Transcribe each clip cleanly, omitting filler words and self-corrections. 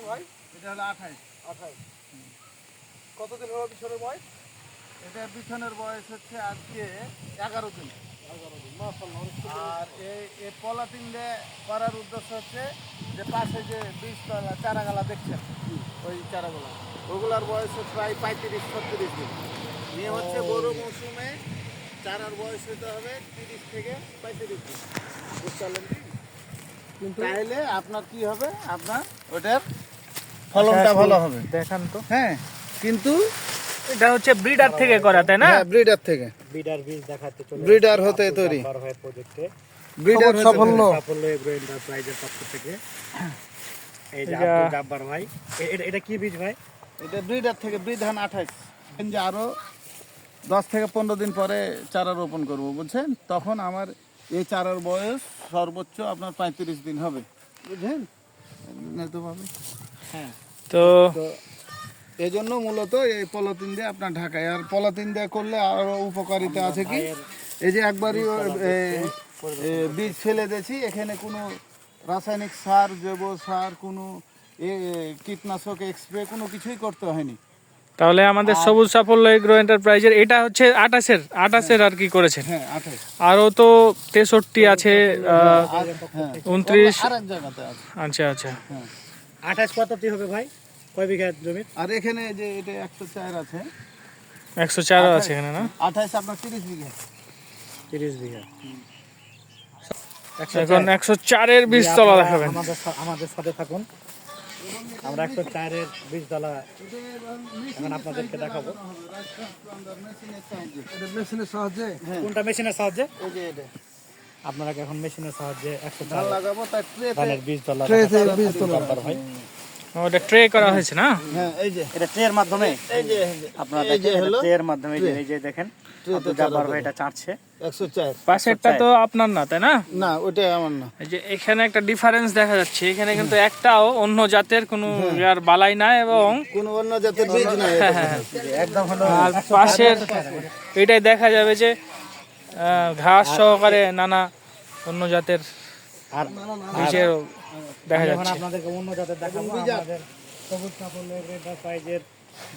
ধান ভাই? এটা হলো 28। 28। কতদিন হলো বিছনের বয়স? এটা বিছনের বয়স হচ্ছে আজকে 11 দিন। 11 দিন। মাশাআল্লাহ, অনেক সুন্দর। আর এই পলাতিন দিয়ে করার উদ্দেশ্য হচ্ছে যে পাশে যে বীজতলা চারাগালা দেখছেন, ওই চারাগুলা ওগুলার বয়স প্রায় 35-36 দিন। নিয়ে হচ্ছে বড় মৌসুমে চারার বয়স হতে হবে 30 থেকে 35 দিন। বুঝতে পারলেন কি? কিন্তু তাহলে আপনার কি হবে, আপনার ওটার ফলনটা ভালো হবে। দেখান তো। হ্যাঁ, কিন্তু এটা হচ্ছে ব্রিডার থেকে করা, তাই না? হ্যাঁ, ব্রিডার থেকে, ব্রিডার বীজ দেখাতে চলে ব্রিডার হতে তৈরি, হয় প্রজেক্টে ব্রিডার হতে সাফল্য। সাফল্য এগ্রো এন্টারপ্রাইজের পক্ষ থেকে। এই যে আব্দুল জাব্বার ভাই, এটা কি বীজ ভাই? এটা ব্রিডার থেকে ব্রিধান 28। যে আরো 10 থেকে 15 দিন পরে চারা রোপণ করব, বুঝছেন? তখন আমার এই চারার বয়স সর্বোচ্চ আপনার 35 দিন হবে, বুঝছেন? তো পাবে। হ্যাঁ, তো তো এই জন্য মূলত এই পলিথিন দিয়ে আপনার ঢাকায়, আর পলিথিন দিয়ে করলে আরো উপকারিতা আছে কি, এই যে একবারই বীজ ফেলে দিয়েছি, এখানে কোনো রাসায়নিক সার, জৈব সার, কোনো কীটনাশক স্প্রে কোনো কিছুই করতে হয়নি। তাহলে আমাদের সবুজ সাফল্য এগ্রো এন্টারপ্রাইজের এটা হচ্ছে 28-এর আর কি করেছেন। হ্যাঁ, 28। আরো তো 63 আছে, 29। আর এক জায়গাতে আছে। আচ্ছা আচ্ছা। হ্যাঁ, 28 কতটি হবে ভাই? কয় বিঘা জমি? আর এখানে যে এটা 104 আছে, 104 আছে এখানে না? 28 আপনার 30 বিঘা। 30 বিঘা। এখন 104-এর বীজতলা দেখাবেন। আমাদের সাথে থাকুন, আমরা 104-এর বীজতলা এখন আপনাদেরকে দেখাবো। এটা মেশিনের সাহায্যে। কোনটা মেশিনের সাহায্যে? এই যে এটা আপনারা এখন মেশিনের সাহায্যে ধান 104 লাগাবো, তার ধানের বীজতলা ট্রেতে বীজতলা। ভাই। ওটা ট্রে করা হয়েছে না? হ্যাঁ, এই যে এটা ট্রের মাধ্যমে এই যে আপনারা এই যে দেখেন, হলো ট্রের মাধ্যমে এই যে দেখেন আব্দুল জাব্বার ভাই এটা চাটছে। 104। পাশেরটা তো আপনার না, তাই না? না, ওটা আমার না। এই যে এখানে একটা ডিফারেন্স দেখা যাচ্ছে, এখানে কিন্তু একটাও অন্য জাতের কোনো ইয়ার বালাই নাই, এবং কোন অন্য জাতের বীজ নাই। একদম হলো আর পাশের এটাই দেখা যাবে যে ঘাস সহকারে নানা অন্য জাতের আর বীজের দেখা যাচ্ছে। আপনাদেরকে অন্য জাতের দেখাবো। আমাদের সবুজ সাফল্য এন্টারপ্রাইজের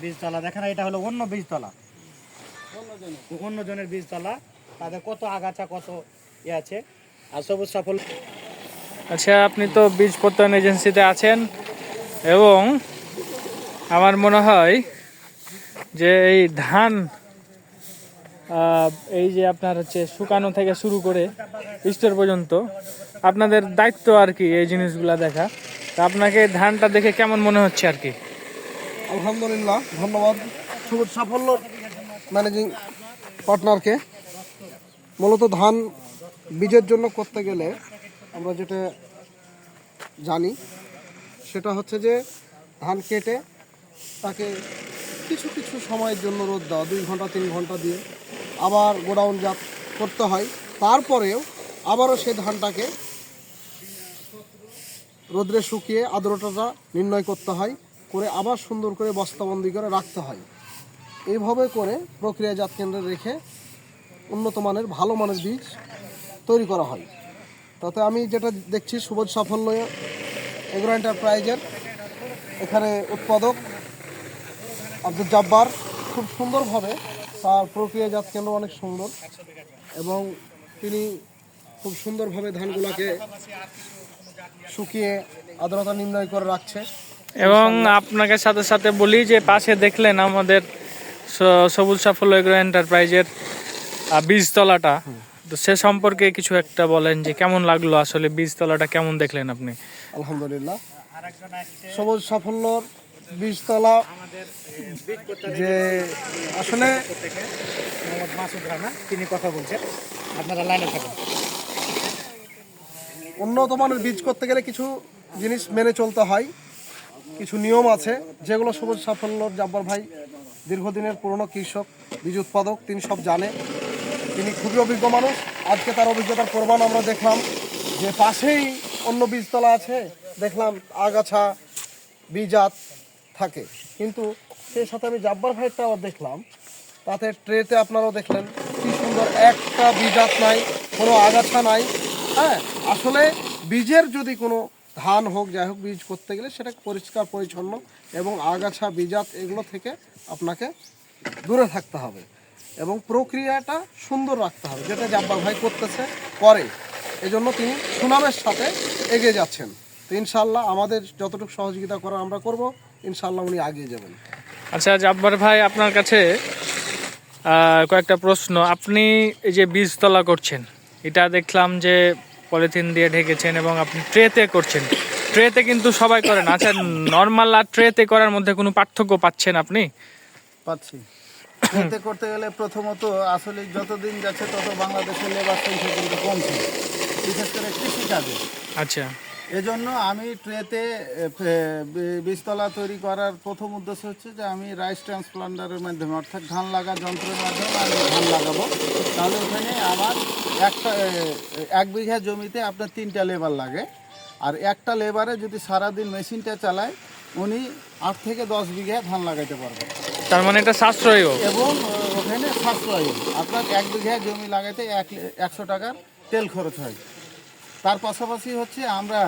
বীজতলা দেখেন, এটা হলো অন্য বীজতলা, অন্য জনের বীজতলা, তাদের কত আগাছা কত ইয়ে আছে। আর সবুজ সাফল্য আচ্ছা, আপনি তো বীজ প্রত্যয়ন এজেন্সিতে আছেন, এবং আমার মনে হয় যে এই ধান এই যে আপনার হচ্ছে শুকানো থেকে শুরু করে স্টোর পর্যন্ত আপনাদের দায়িত্ব আর কি এই জিনিসগুলা দেখা। তা আপনাকে ধানটা দেখে কেমন মনে হচ্ছে আর কি? আলহামদুলিল্লাহ, ধন্যবাদ সবুজ সাফল্য ম্যানেজিং পার্টনারকে। মূলত ধান বীজের জন্য করতে গেলে আমরা যেটা জানি সেটা হচ্ছে যে ধান কেটে তাকে কিছু কিছু সময়ের জন্য রোদ দেওয়া, 2 ঘন্টা 3 ঘন্টা দিয়ে আবার গোডাউন জাত করতে হয়। তারপরেও আবারও সেই ধানটাকে রোদ্রে শুকিয়ে আর্দ্রতাটা নির্ণয় করতে হয়, করে আবার সুন্দর করে বস্তাবন্দি করে রাখতে হয়। এইভাবে করে প্রক্রিয়াজাত কেন্দ্রে রেখে উন্নত মানের ভালো মানের বীজ তৈরি করা হয়। তাতে আমি যেটা দেখছি সবুজ সাফল্য এগ্রো এন্টারপ্রাইজের এখানে উৎপাদক আব্দুল জাব্বার খুব সুন্দরভাবে তার প্রক্রিয়াজাত কেন্দ্র অনেক সুন্দর, এবং তিনি খুব সুন্দরভাবে ধানগুলোকে শুকিয়ে আর্দ্রতা নির্ণয় করে রাখছে। এবং আপনাকে সাথে সাথে বলি যে পাশে দেখলেন আমাদের সবুজ সাফল্য এগ্রো এন্টারপ্রাইজের বীজতলাটা, তো সে সম্পর্কে কিছু একটা বলেন যে কেমন লাগলো, আসলে বীজতলাটা কেমন দেখলেন আপনি? আলহামদুলিল্লাহ, সবুজ সাফল্যর বীজতলা যে আসলে মোহাম্মদ মাসুদ রানা তিনি কথা বলছেন, আপনারা লাইনে থাকুন। উন্নত মানের বীজ করতে গেলে কিছু জিনিস মেনে চলতে হয়, কিছু নিয়ম আছে যেগুলো সবুজ সাফল্যর জাব্বার ভাই দীর্ঘদিনের পুরনো কৃষক, বীজ উৎপাদক, তিনি সব জানে। তিনি খুবই অভিজ্ঞ মানুষ। আজকে তার অভিজ্ঞতার প্রমাণ আমরা দেখলাম যে পাশেই অন্য বীজতলা আছে, দেখলাম আগাছা বীজাত থাকে, কিন্তু সেই সাথে আমি জাব্বার ভাইয়েরটা আবার দেখলাম, তাতে ট্রেতে আপনারাও দেখলেন কি সুন্দর, একটা বীজাত নাই, কোনো আগাছা নাই। হ্যাঁ, আসলে বীজের যদি কোনো ধান হোক যাই হোক বীজ করতে গেলে সেটা পরিষ্কার পরিচ্ছন্ন এবং আগাছা বীজাত এগুলো থেকে আপনাকে দূরে থাকতে হবে এবং প্রক্রিয়াটা সুন্দর রাখতে হবে, যেটা জাব্বার ভাই করতেছে করে, এজন্য তিনি সুনামের সাথে এগিয়ে যাচ্ছেন। তো ইনশাল্লাহ আমাদের যতটুকু সহযোগিতা করার আমরা করব, ইনশাল্লাহ উনি এগিয়ে যাবেন। আচ্ছা জাব্বার ভাই, আপনার কাছে কয়েকটা প্রশ্ন। আপনি এই যে বীজতলা করছেন, এটা দেখলাম যে পলিথিন দিয়ে ঢেকেছেন এবং আপনি ট্রেতে করছেন। ট্রেতে কিন্তু সবাই করেন। আচ্ছা, নর্মাল আর ট্রেতে করার মধ্যে কোনো পার্থক্য পাচ্ছেন আপনি? পাচ্ছি। এতে করতে গেলে প্রথমত আসলে যতদিন যাচ্ছে তত বাংলাদেশের লেবার সংখ্যা কিন্তু কমছে, বিশেষ করে কৃষিকাজে। আচ্ছা, এজন্য আমি ট্রেতে বীজতলা তৈরি করার প্রথম উদ্দেশ্য হচ্ছে যে আমি রাইস ট্রান্সপ্লান্টারের মাধ্যমে, অর্থাৎ ধান লাগা যন্ত্রের মাধ্যমে আমি ধান লাগাবো। তাহলে ওখানে আমার 1 বিঘা জমিতে আপনার 3টা লেবার লাগে, আর একটা লেবারে যদি সারাদিন মেশিনটা চালায় উনি 8 থেকে 10 বিঘা ধান লাগাইতে পারবে। তার মানে এটা সাশ্রয়ও। এবং ওখানে সাশ্রয়, আপনার 1 বিঘা জমি লাগাইতে 100 টাকার তেল খরচ হয়। তার পাশাপাশি হচ্ছে আমরা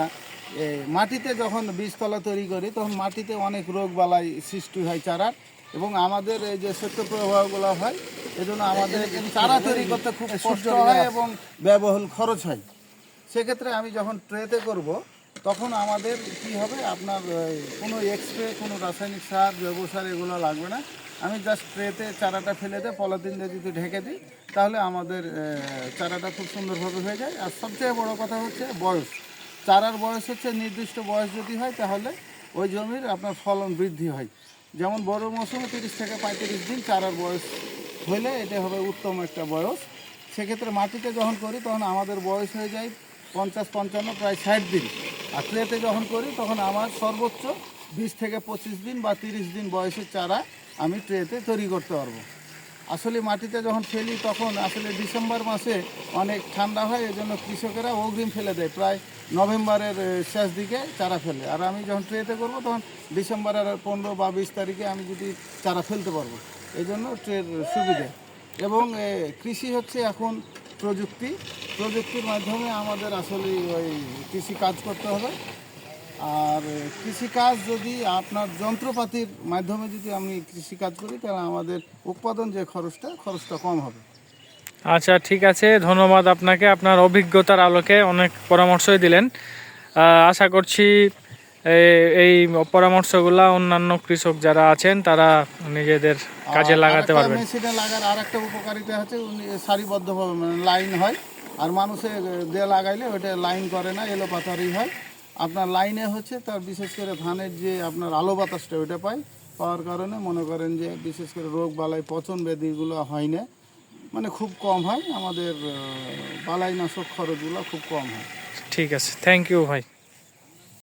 মাটিতে যখন বীজতলা তৈরি করি তখন মাটিতে অনেক রোগ বালাই সৃষ্টি হয় চারার, এবং আমাদের এই যে শৈত্য প্রবাহগুলো হয়, এজন্য আমাদের চারা তৈরি করতে খুব কষ্ট হয় এবং ব্যয়বহুল খরচ হয়। সেক্ষেত্রে আমি যখন ট্রেতে করব তখন আমাদের কি হবে, আপনার কোনো এক্সপ্রে, কোনো রাসায়নিক সার, জৈব সার এগুলো লাগবে না। আমি জাস্ট ট্রেতে চারাটা ফেলে দিয়ে পলিথিন দিয়ে যদি ঢেকে দিই তাহলে আমাদের চারাটা খুব সুন্দরভাবে হয়ে যায়। আর সবচেয়ে বড় কথা হচ্ছে বয়স। চারার বয়স হচ্ছে নির্দিষ্ট বয়স যদি হয় তাহলে ওই জমির আপনার ফলন বৃদ্ধি হয়। যেমন বড় মৌসুমে 30 থেকে 35 দিন চারার বয়স হলে এটা হবে উত্তম একটা বয়স। সেক্ষেত্রে মাটিতে যখন করি তখন আমাদের বয়স হয়ে যায় 50-55, প্রায় 60 দিন। আর ট্রেতে যখন করি তখন আমার সর্বোচ্চ 20 থেকে 25 দিন বা 30 দিন বয়সের চারা আমি ট্রেতে তৈরি করতে পারবো। আসলে মাটিতে যখন ফেলি তখন আসলে ডিসেম্বর মাসে অনেক ঠান্ডা হয়, এজন্য কৃষকেরা অগ্রিম ফেলে দেয়, প্রায় নভেম্বরের শেষ দিকে চারা ফেলে। আর আমি যখন ট্রেতে করবো তখন ডিসেম্বরের 15 বা 20 তারিখে আমি যদি চারা ফেলতে পারবো, এই জন্য ট্রের সুবিধা। এবং কৃষি হচ্ছে এখন প্রযুক্তির মাধ্যমে আমাদের আসলে ওই কৃষি কাজ করতে হবে। আর কৃষিকাজ যদি আপনার যন্ত্রপাতির মাধ্যমে যদি আমি কৃষিকাজ করি তাহলে আমাদের উৎপাদন যে খরচটা কম হবে। আচ্ছা, ঠিক আছে, ধন্যবাদ আপনাকে। আপনার অভিজ্ঞতার আলোকে অনেক পরামর্শই দিলেন। আশা করছি এই পরামর্শগুলা অন্যান্য কৃষক যারা আছেন তারা নিজেদের কাজে লাগাতে পারবেন। মেশিনে লাগার আর একটা উপকারিতা হচ্ছে সারিবদ্ধভাবে, মানে লাইন হয়, আর মানুষে দিয়ে লাগাইলে ওটা লাইন করে না, এলোপাতারি হয়। আপনার লাইনে হচ্ছে তার বিশেষ করে ধানের যে আপনার আলো বাতাসটা ওইটা পাওয়ার কারণে মনে করেন যে বিশেষ করে রোগ বালাই, পচন ব্যাধিগুলো হয় না, মানে খুব কম হয়। আমাদের বালাইনাশক খরচগুলো খুব কম হয়। ঠিক আছে, থ্যাংক ইউ ভাই।